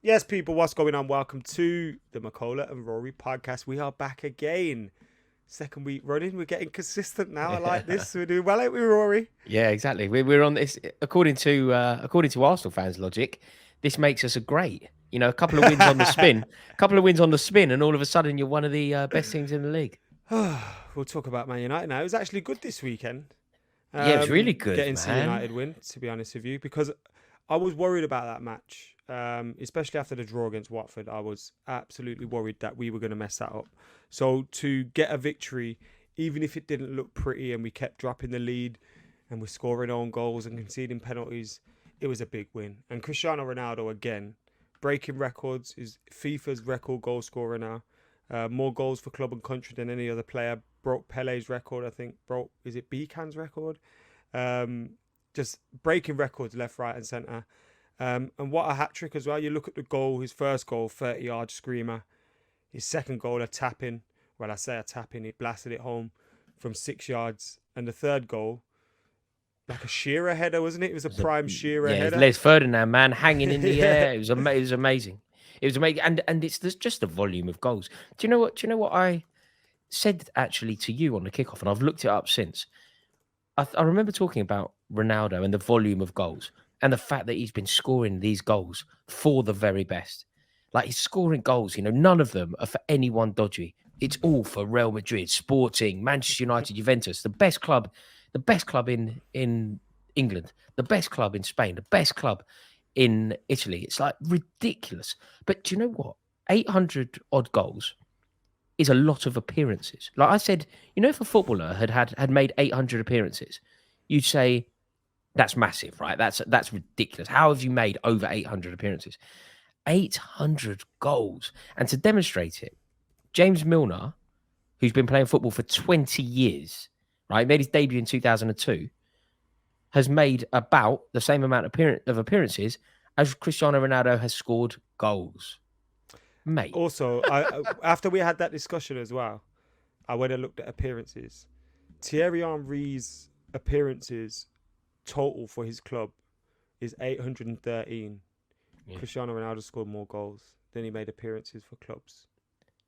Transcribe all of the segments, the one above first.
Yes, people, what's going on? Welcome to the McKola and Rory podcast. We are back again. Second week running. We're getting consistent now. I like this. We're doing well, ain't we, Rory? Yeah, exactly. We're on this according to Arsenal fans' logic. This makes us a great. A couple of wins on the spin, and all of a sudden you're one of the best teams in the league. We'll talk about Man United now. It was actually good this weekend. Yeah, it was really good, Getting man. to United win, to be honest with you, because I was worried about that match, especially after the draw against Watford. I was absolutely worried that we were going to mess that up. So to get a victory, even if it didn't look pretty and we kept dropping the lead and we're scoring own goals and conceding penalties, it was a big win. And Cristiano Ronaldo, again, breaking records, is FIFA's record goal scorer now. More goals for club and country than any other player. Broke Pele's record, I think. Is it Beacon's record? Just breaking records left, right and centre. And what a hat-trick as well. You look at the goal, his first goal, 30-yard screamer. His second goal, a tap-in. Well, I say a tap-in. He blasted it home from 6 yards. And the third goal, like a Shearer header, wasn't it? It was a prime Shearer header. Les Ferdinand, man, hanging in the Yeah. air. It was amazing. It was amazing. And it's just the volume of goals. Do you know what I said actually to you on the kickoff? And I've looked it up since. I remember talking about Ronaldo and the volume of goals and the fact that he's been scoring these goals for the very best. Like, he's scoring goals, none of them are for anyone dodgy. It's all for Real Madrid, Sporting, Manchester United, Juventus, the best club in England, the best club in Spain, the best club in Italy. It's like ridiculous. But do you know what? 800 odd goals is a lot of appearances. Like I said, if a footballer had made 800 appearances, you'd say that's massive, right? That's ridiculous. How have you made over 800 appearances? 800 goals. And to demonstrate it, James Milner, who's been playing football for 20 years, right, made his debut in 2002, has made about the same amount of appearances as Cristiano Ronaldo has scored goals. Mate. Also, after we had that discussion as well, I went and looked at appearances. Thierry Henry's appearances total for his club is 813. Yeah. Cristiano Ronaldo scored more goals than he made appearances for clubs.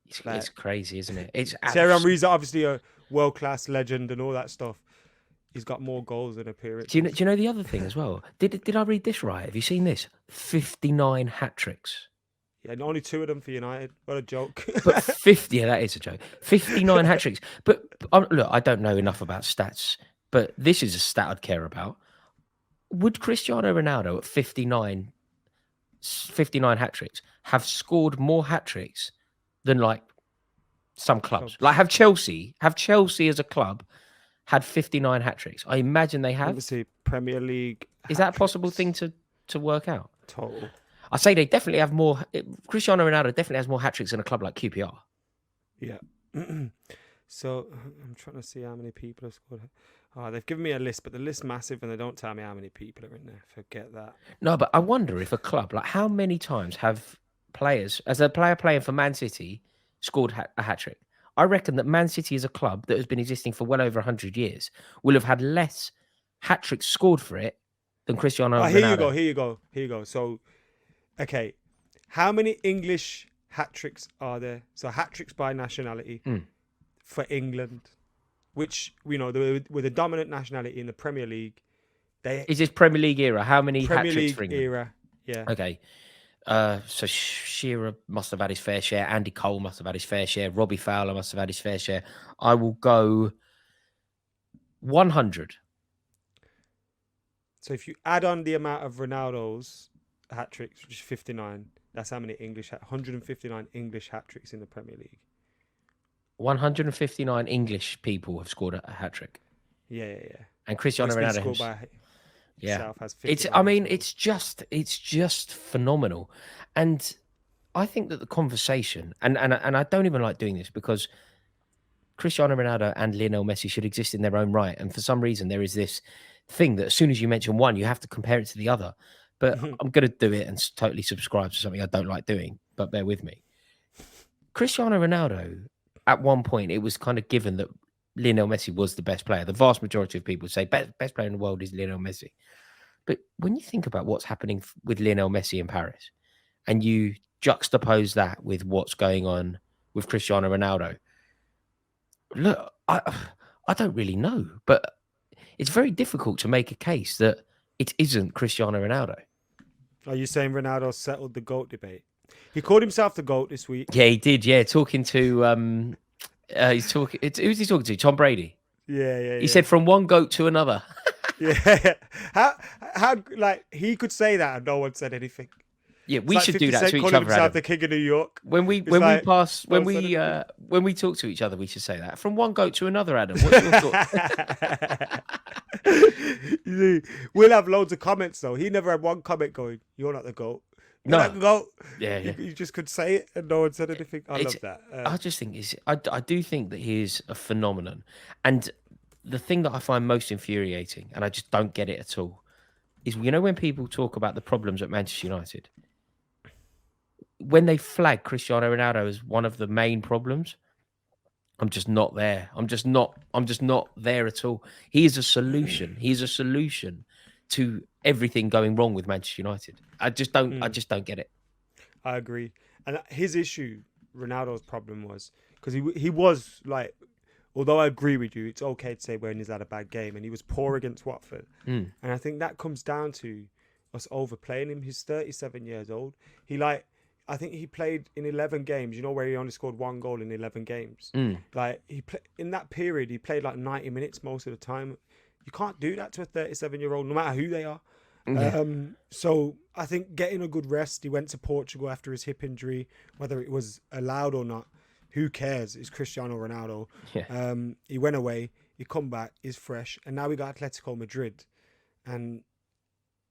It's crazy, isn't it? It's Thierry Henry's obviously a world-class legend and all that stuff. He's got more goals than appearances. Do you know the other thing as well? Did I read this right? Have you seen this? 59 hat-tricks. Yeah, and only 2 of them for United. What a joke. But 50, yeah, that is a joke. 59 hat-tricks. But look, I don't know enough about stats, but this is a stat I'd care about. Would Cristiano Ronaldo at 59 hat-tricks have scored more hat-tricks than like some clubs? Like have Chelsea as a club had 59 hat-tricks? I imagine they have. Obviously, Premier League. Is that a possible thing to work out? Total. I say they definitely have more. Cristiano Ronaldo definitely has more hat-tricks than a club like QPR. Yeah. So I'm trying to see how many people have scored. Oh, they've given me a list, but the list's massive and they don't tell me how many people are in there. Forget that. No, but I wonder if a club, like how many times have players, as a player playing for Man City, scored a hat-trick? I reckon that Man City is a club that has been existing for well over 100 years, will have had less hat-tricks scored for it than Cristiano Ronaldo. Here you go. So, okay, how many English hat-tricks are there? So hat-tricks by nationality for England, which we know were the dominant nationality in the Premier League. Is this Premier League era? How many Premier hat-tricks League for England? era? Yeah. Okay. So Shearer must have had his fair share. Andy Cole must have had his fair share. Robbie Fowler must have had his fair share. I will go 100. So if you add on the amount of Ronaldo's hat-tricks, which is 59, that's how many 159 English hat-tricks in the Premier League. 159 English people have scored a hat-trick. Yeah. And Cristiano Ronaldo has 59. It's just phenomenal. And I think that the conversation, and I don't even like doing this because Cristiano Ronaldo and Lionel Messi should exist in their own right. And for some reason, there is this thing that as soon as you mention one, you have to compare it to the other. But I'm going to do it and totally subscribe to something I don't like doing, but bear with me. Cristiano Ronaldo, at one point, it was kind of given that Lionel Messi was the best player. The vast majority of people say best player in the world is Lionel Messi. But when you think about what's happening with Lionel Messi in Paris, and you juxtapose that with what's going on with Cristiano Ronaldo, look, I don't really know, but it's very difficult to make a case that it isn't Cristiano Ronaldo. Are you saying Ronaldo settled the GOAT debate? He called himself the GOAT this week. Yeah, he did. Yeah, talking to he's talking. Who's he talking to? Tom Brady. Yeah. He said from one goat to another. Yeah. How like he could say that and no one said anything. Yeah, It's we like should 50 do that Cent to each calling other, himself Adam. the king of New York. When we It's like, pass when no one said when we talk to each other, we should say that from one goat to another. Adam, what's your thought? You see, we'll have loads of comments though. He never had one comment going, "You're not the GOAT." You're No. not the GOAT. Yeah. You just could say it and no one said anything. I love that. I just think I do think that he is a phenomenon, and the thing that I find most infuriating, and I just don't get it at all, is when people talk about the problems at Manchester United, when they flag Cristiano Ronaldo as one of the main problems, I'm just not there. I'm just not there at all. He is a solution. He is a solution to everything going wrong with Manchester United. I just don't get it. I agree. And his issue, Ronaldo's problem was because he was like, although I agree with you, it's okay to say when he's had a bad game, and he was poor against Watford. And I think that comes down to us overplaying him. He's 37 years old. I think he played in 11 games, where he only scored 1 goal in 11 games. Like in that period, he played like 90 minutes most of the time. You can't do that to a 37-year-old, no matter who they are. Yeah. So I think getting a good rest, he went to Portugal after his hip injury, whether it was allowed or not, who cares? It's Cristiano Ronaldo. Yeah. He went away, he come back, he's fresh, and now we got Atletico Madrid, and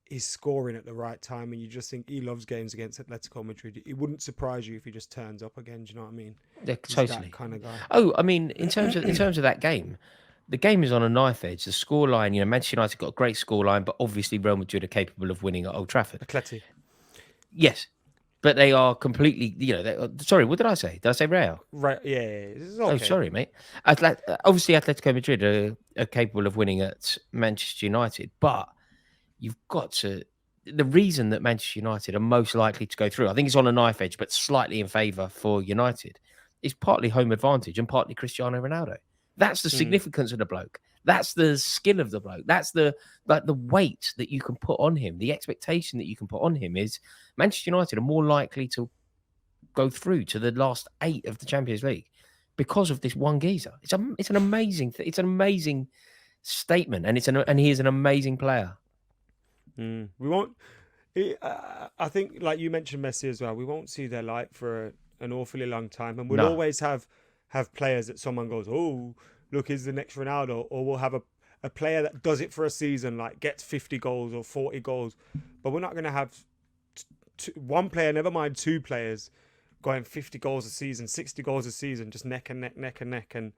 he's scoring at the right time, and you just think he loves games against Atletico Madrid. It wouldn't surprise you if he just turns up again. Do you know what I mean? Yeah, He's totally. that kind of guy. Oh, I mean, in terms of that game, the game is on a knife edge. The scoreline, Manchester United got a great scoreline, but obviously Real Madrid are capable of winning at Old Trafford. Atleti. Yes, but they are completely. Sorry, what did I say? Did I say Real? Right. Yeah. This is Oh, okay. sorry, mate. Obviously, Atletico Madrid are capable of winning at Manchester United, but you've got to. The reason that Manchester United are most likely to go through, I think it's on a knife edge, but slightly in favour for United, is partly home advantage and partly Cristiano Ronaldo. That's the significance of the bloke. That's the skill of the bloke. That's the weight that you can put on him. The expectation that you can put on him is Manchester United are more likely to go through to the last 8 of the Champions League because of this one geezer. It's an amazing it's an amazing statement, and he is an amazing player. We won't. I think, like you mentioned, Messi as well. We won't see their light for an awfully long time, and we'll always have players that someone goes, "Oh, look, he's the next Ronaldo," or we'll have a player that does it for a season, like gets 50 goals or 40 goals. But we're not going to have one player, never mind 2 players, going 50 goals a season, 60 goals a season, just neck and neck, and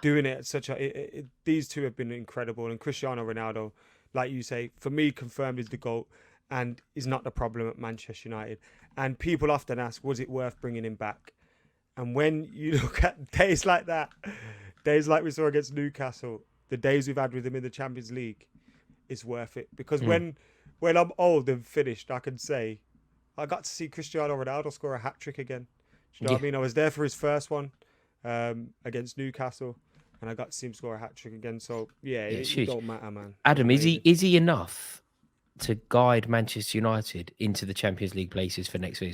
doing it at such a. These two have been incredible, and Cristiano Ronaldo, like you say, for me, confirmed is the GOAT and is not the problem at Manchester United. And people often ask, was it worth bringing him back? And when you look at days like that, days like we saw against Newcastle, the days we've had with him in the Champions League, it's worth it. Because when I'm old and finished, I can say, I got to see Cristiano Ronaldo score a hat-trick again. Do you know what I mean? I was there for his first one against Newcastle, and I got to see him score a hat-trick again. So, it don't matter, man. Adam, is he enough to guide Manchester United into the Champions League places for next season?